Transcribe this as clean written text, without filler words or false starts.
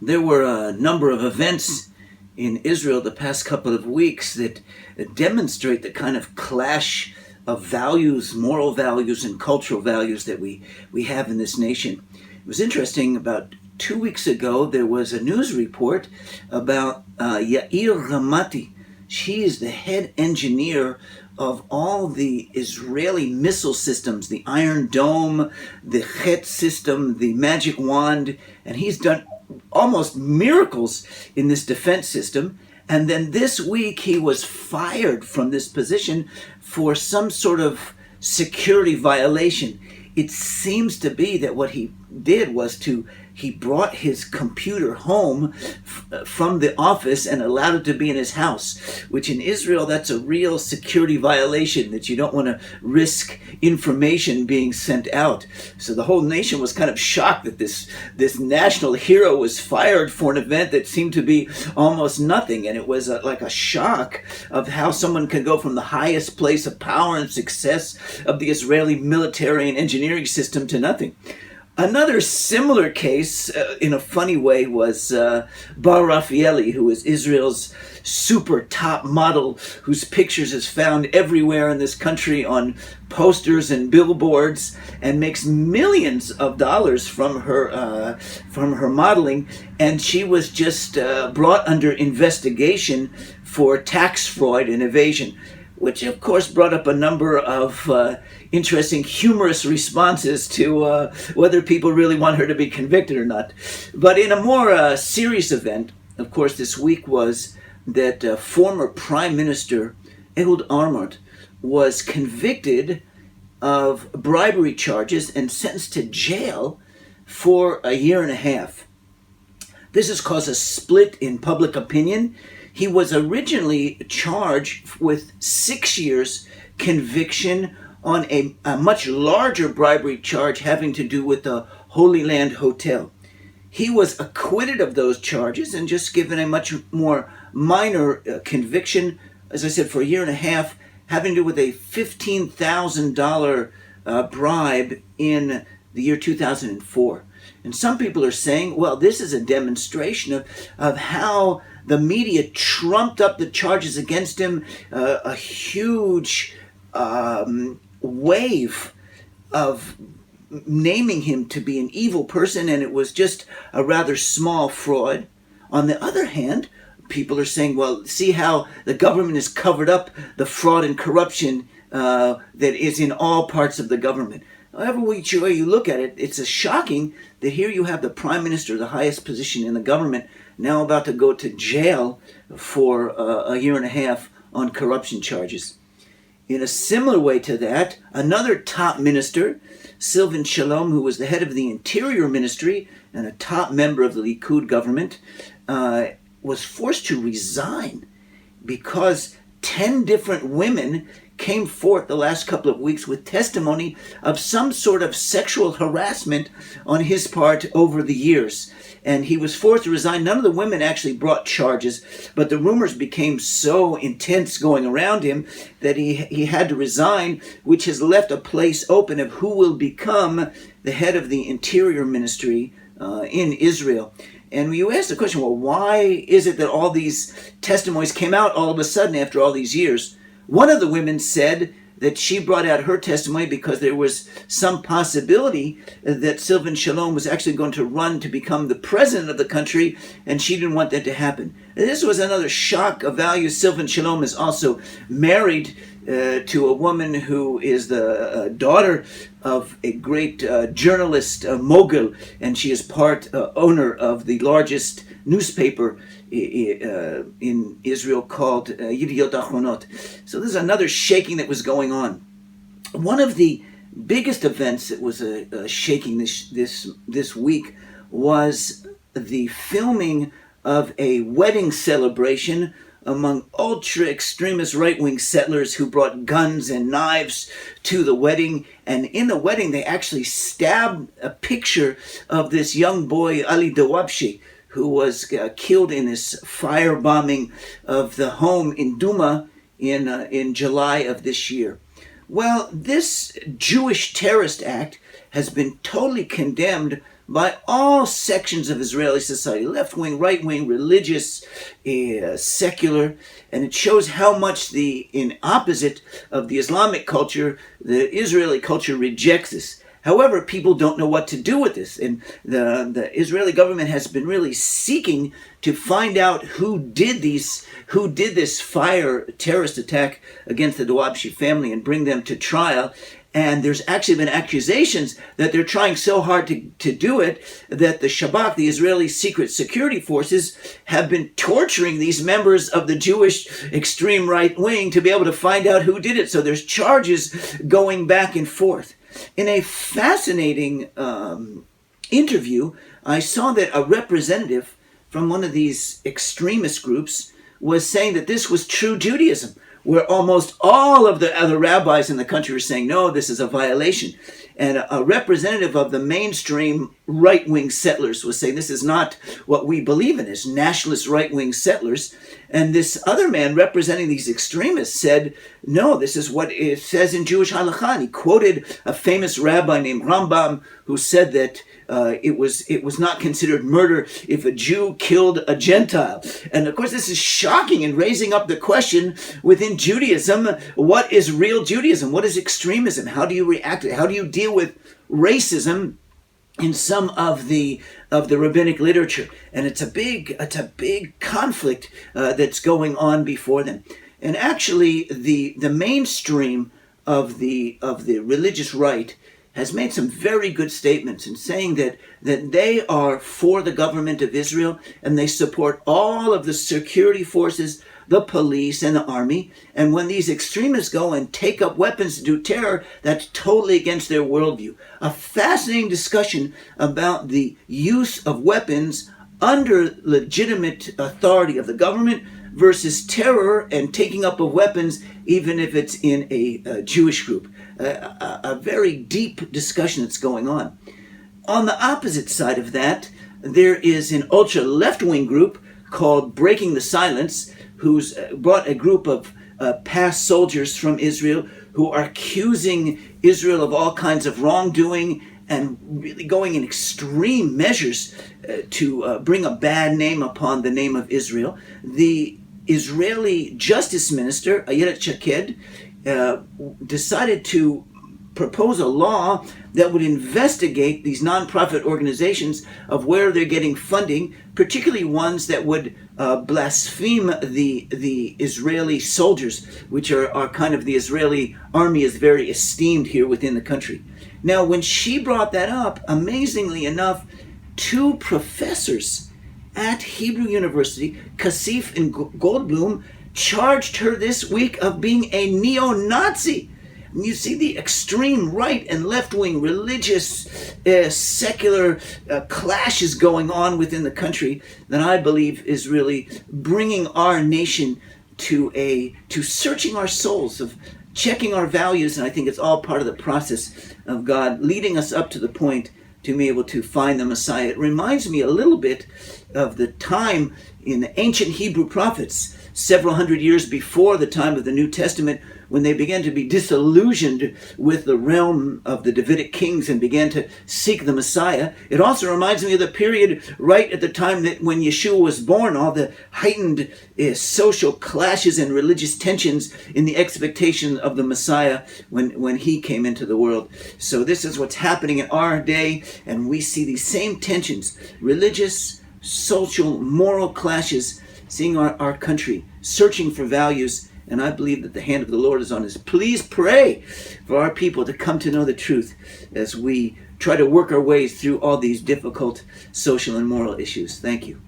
There were a number of events in Israel the past couple of weeks that demonstrate the kind of clash of values, moral values, and cultural values that we have in this nation. It was interesting, about 2 weeks ago, there was a news report about Yair Ramati. She is the head engineer of all the Israeli missile systems, the Iron Dome, the Chet system, the Magic Wand, and he's done almost miracles in this defense system. And then this week he was fired from this position for some sort of security violation. It seems to be that what he did was he brought his computer home from the office and allowed it to be in his house, which in Israel, that's a real security violation, that you don't want to risk information being sent out. So the whole nation was kind of shocked that this national hero was fired for an event that seemed to be almost nothing. And it was like a shock of how someone can go from the highest place of power and success of the Israeli military and engineering system to nothing. Another similar case, in a funny way, was Bar Raffaeli, who is Israel's super top model, whose pictures is found everywhere in this country on posters and billboards, and makes millions of dollars from her modeling. And she was just brought under investigation for tax fraud and evasion, which of course brought up a number of interesting, humorous responses to whether people really want her to be convicted or not. But in a more serious event, of course, this week was that former Prime Minister Ehud Olmert was convicted of bribery charges and sentenced to jail for 1.5 years. This has caused a split in public opinion. He was originally charged with 6 years conviction on a much larger bribery charge having to do with the Holy Land Hotel. He was acquitted of those charges and just given a much more minor conviction, as I said, for 1.5 years, having to do with a $15,000 bribe in the year 2004. And some people are saying, well, this is a demonstration of how the media trumped up the charges against him, a huge wave of naming him to be an evil person, and it was just a rather small fraud. On the other hand, people are saying, well, see how the government has covered up the fraud and corruption that is in all parts of the government. However which way you look at it, it's shocking that here you have the prime minister, the highest position in the government, now about to go to jail for 1.5 years on corruption charges. In a similar way to that, another top minister, Silvan Shalom, who was the head of the Interior Ministry and a top member of the Likud government, was forced to resign because 10 different women came forth the last couple of weeks with testimony of some sort of sexual harassment on his part over the years. And he was forced to resign. None of the women actually brought charges, but the rumors became so intense going around him that he had to resign, which has left a place open of who will become the head of the Interior Ministry in Israel. And you ask the question, well, why is it that all these testimonies came out all of a sudden after all these years? One of the women said that she brought out her testimony because there was some possibility that Silvan Shalom was actually going to run to become the president of the country, and she didn't want that to happen. And this was another shock of value. Silvan Shalom is also married to a woman who is the daughter of a great journalist mogul, and she is owner of the largest newspaper in Israel called Yediot Achronot. So there's another shaking that was going on. One of the biggest events that was shaking this week was the filming of a wedding celebration among ultra-extremist right-wing settlers who brought guns and knives to the wedding. And in the wedding, they actually stabbed a picture of this young boy, Ali Dawabshi, who was killed in this firebombing of the home in Duma in July of this year. Well, this Jewish terrorist act has been totally condemned by all sections of Israeli society, left-wing, right-wing, religious, secular, and it shows how much in opposite of the Islamic culture, the Israeli culture rejects this. However, people don't know what to do with this, and the Israeli government has been really seeking to find out who did this terrorist attack against the Dawabshi family and bring them to trial. And there's actually been accusations that they're trying so hard to do it that the Shabak, the Israeli secret security forces, have been torturing these members of the Jewish extreme right wing to be able to find out who did it. So there's charges going back and forth. In a fascinating interview, I saw that a representative from one of these extremist groups was saying that this was true Judaism, where almost all of the other rabbis in the country were saying, no, this is a violation. And a representative of the mainstream right-wing settlers was saying, this is not what we believe in as nationalist right-wing settlers. And this other man representing these extremists said, no, this is what it says in Jewish halakha. And he quoted a famous rabbi named Rambam who said that it was not considered murder if a Jew killed a Gentile. And of course, this is shocking and raising up the question within Judaism, what is real Judaism? What is extremism? How do you react to it? How do you deal with racism in some of the rabbinic literature? And it's a big conflict that's going on before them. And actually, the mainstream of the religious right has made some very good statements in saying that they are for the government of Israel and they support all of the security forces, the police and the army. And when these extremists go and take up weapons to do terror, that's totally against their worldview. A fascinating discussion about the use of weapons under legitimate authority of the government versus terror and taking up of weapons, even if it's in a Jewish group. A very deep discussion that's going on. On the opposite side of that, there is an ultra left-wing group called Breaking the Silence, who's brought a group of past soldiers from Israel who are accusing Israel of all kinds of wrongdoing and really going in extreme measures to bring a bad name upon the name of Israel. The Israeli Justice Minister, Ayelet Shaked, decided to propose a law that would investigate these nonprofit organizations of where they're getting funding, particularly ones that would blaspheme the Israeli soldiers, which are kind of the Israeli army is very esteemed here within the country. Now, when she brought that up, amazingly enough, two professors at Hebrew University, Kasif and Goldblum, charged her this week of being a neo-Nazi. And you see the extreme right and left-wing religious, secular clashes going on within the country that I believe is really bringing our nation to searching our souls, of checking our values, and I think it's all part of the process of God leading us up to the point to be able to find the Messiah. It reminds me a little bit of the time in the ancient Hebrew prophets, several hundred years before the time of the New Testament, when they began to be disillusioned with the realm of the Davidic kings and began to seek the Messiah. It also reminds me of the period right at the time that when Yeshua was born, all the heightened social clashes and religious tensions in the expectation of the Messiah when he came into the world. So this is what's happening in our day, and we see these same tensions, religious, social, moral clashes, seeing our country searching for values. And I believe that the hand of the Lord is on us. Please pray for our people to come to know the truth as we try to work our ways through all these difficult social and moral issues. Thank you.